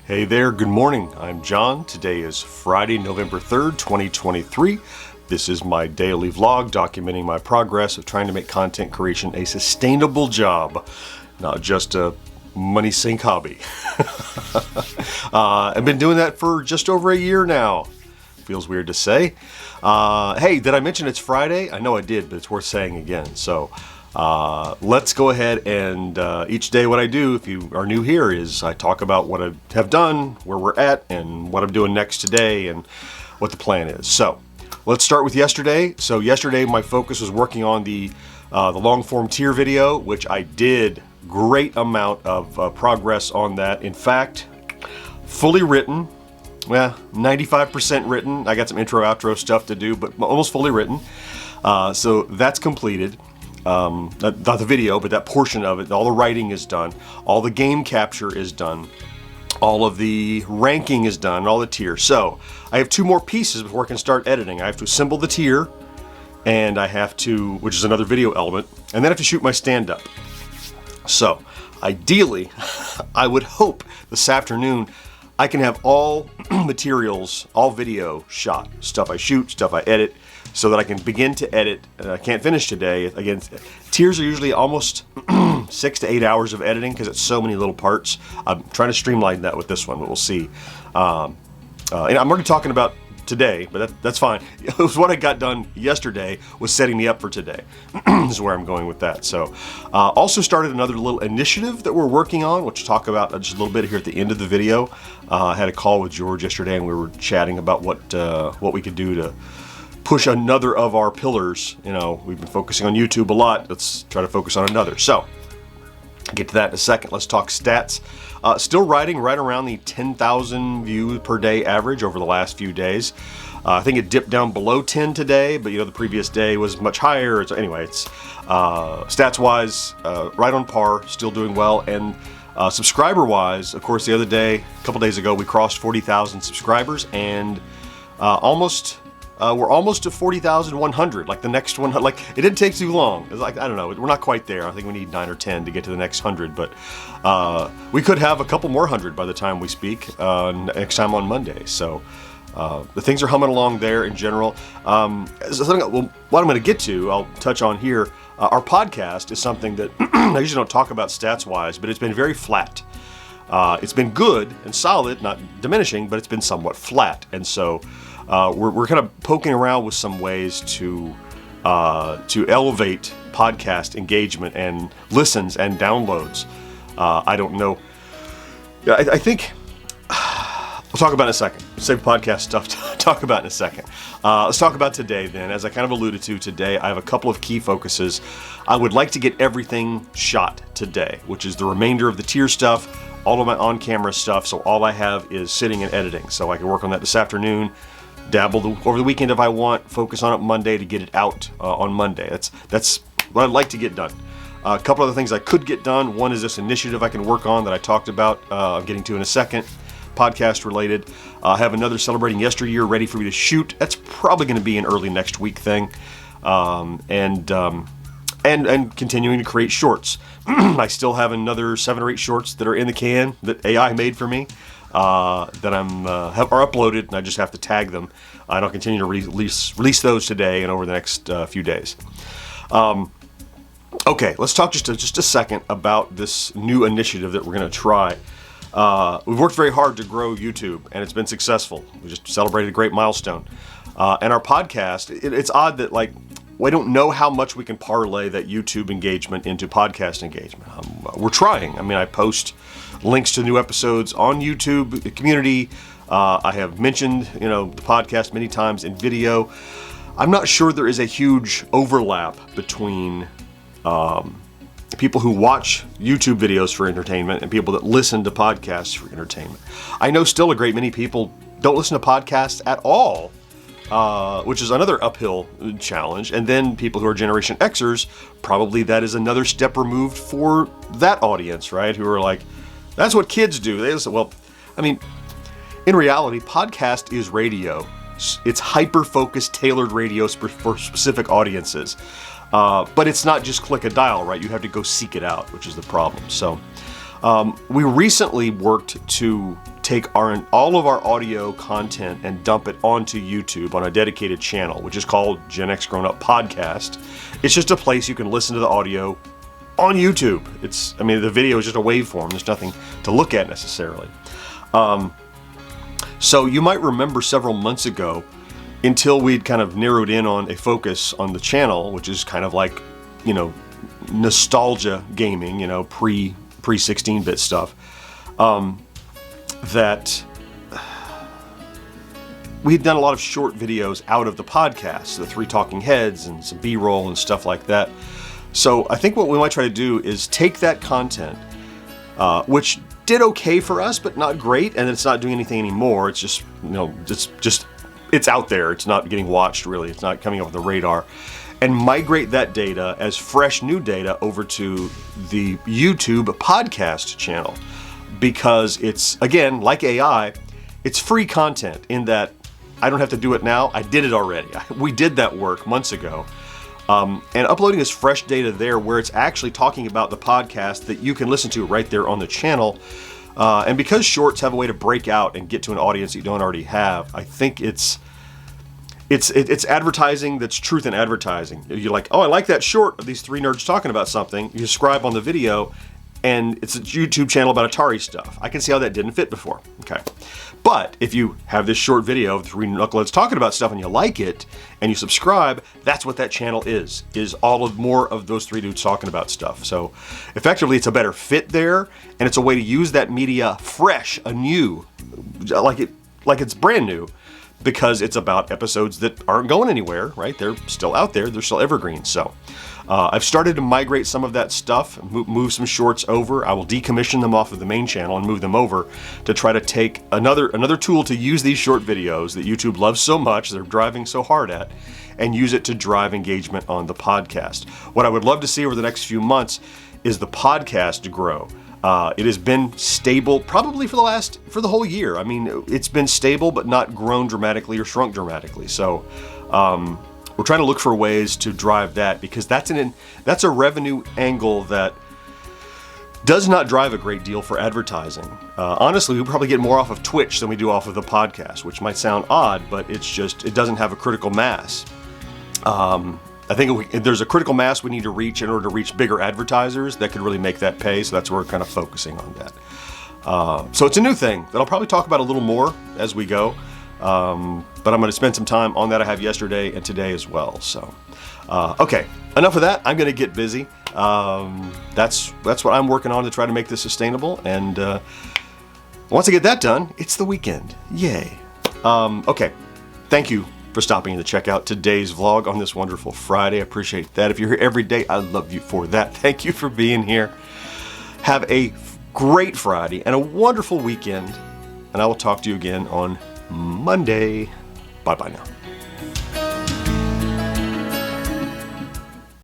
Hey there, good morning. I'm John. Today is Friday, November 3rd, 2023. This is my daily vlog documenting my progress of trying to make content creation a sustainable job, not just a money sink hobby. I've been doing that for just over a year now. Feels weird to say. Hey, did I mention it's Friday? I know I did, but it's worth saying again. So let's go ahead and each day what I do, if you are new here, is I talk about what I have done, where we're at, and what I'm doing next today, and what the plan is. So let's start with yesterday. So yesterday my focus was working on the long form tier video, which I did great amount of progress on that. In fact, fully written. Well, 95% written. I got some intro, outro stuff to do, but almost fully written. So that's completed. Not the video, but that portion of it. All the writing is done. All the game capture is done. All of the ranking is done. All the tiers. So I have two more pieces before I can start editing. I have to assemble the tier, and I have to, which is another video element, and then I have to shoot my stand-up. So ideally, I would hope this afternoon I can have all materials, all video shot, stuff I shoot, stuff I edit, so that I can begin to edit. I can't finish today. Again, tiers are usually almost 6 to 8 hours of editing because it's so many little parts. I'm trying to streamline that with this one, but we'll see. And I'm already talking about today, but that's fine. It was what I got done yesterday was setting me up for today. This is where I'm going with that. So also started another little initiative that we're working on, which we'll talk about just a little bit here at the end of the video. I had a call with George yesterday and we were chatting about what we could do to push another of our pillars. You know, we've been focusing on YouTube a lot. Let's try to focus on another. So I'll get to that in a second. Let's talk stats. Still riding right around the 10,000 views per day average over the last few days. I think it dipped down below 10 today, but you know the previous day was much higher. So anyway, it's stats-wise right on par, still doing well. And subscriber-wise, of course, the other day, a couple days ago, we crossed 40,000 subscribers, and we're almost to 40,100. Like the next one, like it didn't take too long. It's like, I don't know, we're not quite there. I think we need 9 or 10 to get to the next 100, but we could have a couple more 100 by the time we speak next time on Monday. So the things are humming along there in general. What I'm going to get to, I'll touch on here. Our podcast is something that I usually don't talk about stats-wise, but it's been very flat. It's been good and solid, not diminishing, but it's been somewhat flat. And so we're kind of poking around with some ways to elevate podcast engagement and listens and downloads. I don't know. Yeah, I think we'll talk about it in a second. Save podcast stuff to talk about in a second. Let's talk about today then. As I kind of alluded to today, I have a couple of key focuses. I would like to get everything shot today, which is the remainder of the tier stuff, all of my on-camera stuff. So all I have is sitting and editing. So I can work on that this afternoon. Dabble over the weekend if I want, focus on it Monday to get it out on Monday. That's what I'd like to get done. A couple other things I could get done. One is this initiative I can work on that I talked about. I'm getting to in a second, podcast related. I have another Celebrating Yesteryear ready for me to shoot. That's probably going to be an early next week thing. And continuing to create shorts. I still have another 7 or 8 shorts that are in the can that AI made for me. That are uploaded, and I just have to tag them. And I'll continue to release those today and over the next few days. Okay, let's talk just a second about this new initiative that we're going to try. We've worked very hard to grow YouTube, and it's been successful. We just celebrated a great milestone. And our podcast, it's odd that we don't know how much we can parlay that YouTube engagement into podcast engagement. We're trying. I mean, I post links to new episodes on YouTube, the community. I have mentioned, the podcast many times in video. I'm not sure there is a huge overlap between people who watch YouTube videos for entertainment and people that listen to podcasts for entertainment. I know still a great many people don't listen to podcasts at all, which is another uphill challenge. And then people who are Generation Xers, probably that is another step removed for that audience, right? Who are like, that's what kids do. They listen. Well, I mean, in reality, podcast is radio. It's hyper-focused, tailored radio for specific audiences. But it's not just click a dial, right? You have to go seek it out, which is the problem. So we recently worked to take all of our audio content and dump it onto YouTube on a dedicated channel, which is called GenXGrownUp Podcast. It's just a place you can listen to the audio on YouTube. The video is just a waveform. There's nothing to look at necessarily. So you might remember several months ago, until we'd kind of narrowed in on a focus on the channel, which is kind of like, nostalgia gaming, pre 16-bit stuff, that we had done a lot of short videos out of the podcast, the 3 talking heads and some B-roll and stuff like that. So I think what we might try to do is take that content, which did okay for us, but not great, and it's not doing anything anymore. It's just, it's out there. It's not getting watched, really. It's not coming up on the radar. And migrate that data as fresh new data over to the YouTube podcast channel. Because it's, again, like AI, it's free content in that I don't have to do it now. I did it already. We did that work months ago. And uploading this fresh data there where it's actually talking about the podcast that you can listen to right there on the channel. And because shorts have a way to break out and get to an audience that you don't already have, I think it's advertising that's truth in advertising. You're like, oh, I like that short of these 3 nerds talking about something. You subscribe on the video, and it's a YouTube channel about Atari stuff. I can see how that didn't fit before. Okay. But if you have this short video of 3 knuckleheads talking about stuff and you like it, and you subscribe, that's what that channel is more of those 3 dudes talking about stuff. So effectively, it's a better fit there, and it's a way to use that media fresh, anew, like it's brand new, because it's about episodes that aren't going anywhere, right? They're still out there. They're still evergreen. So I've started to migrate some of that stuff, move some shorts over. I will decommission them off of the main channel and move them over to try to take another tool to use these short videos that YouTube loves so much, they're driving so hard at, and use it to drive engagement on the podcast. What I would love to see over the next few months is the podcast grow. It has been stable probably for the whole year. I mean, it's been stable, but not grown dramatically or shrunk dramatically. So we're trying to look for ways to drive that, because that's a revenue angle that does not drive a great deal for advertising. Honestly, we probably get more off of Twitch than we do off of the podcast, which might sound odd, but it doesn't have a critical mass. I think there's a critical mass we need to reach in order to reach bigger advertisers that could really make that pay, so that's where we're kind of focusing on that. So it's a new thing that I'll probably talk about a little more as we go, but I'm going to spend some time on that. I have yesterday and today as well. So, okay, enough of that. I'm going to get busy. That's what I'm working on to try to make this sustainable, and once I get that done, it's the weekend. Yay. Okay, thank you for stopping in to check out today's vlog on this wonderful Friday. I appreciate that. If you're here every day, I love you for that. Thank you for being here. Have a great Friday and a wonderful weekend, and I will talk to you again on Monday. Bye-bye now.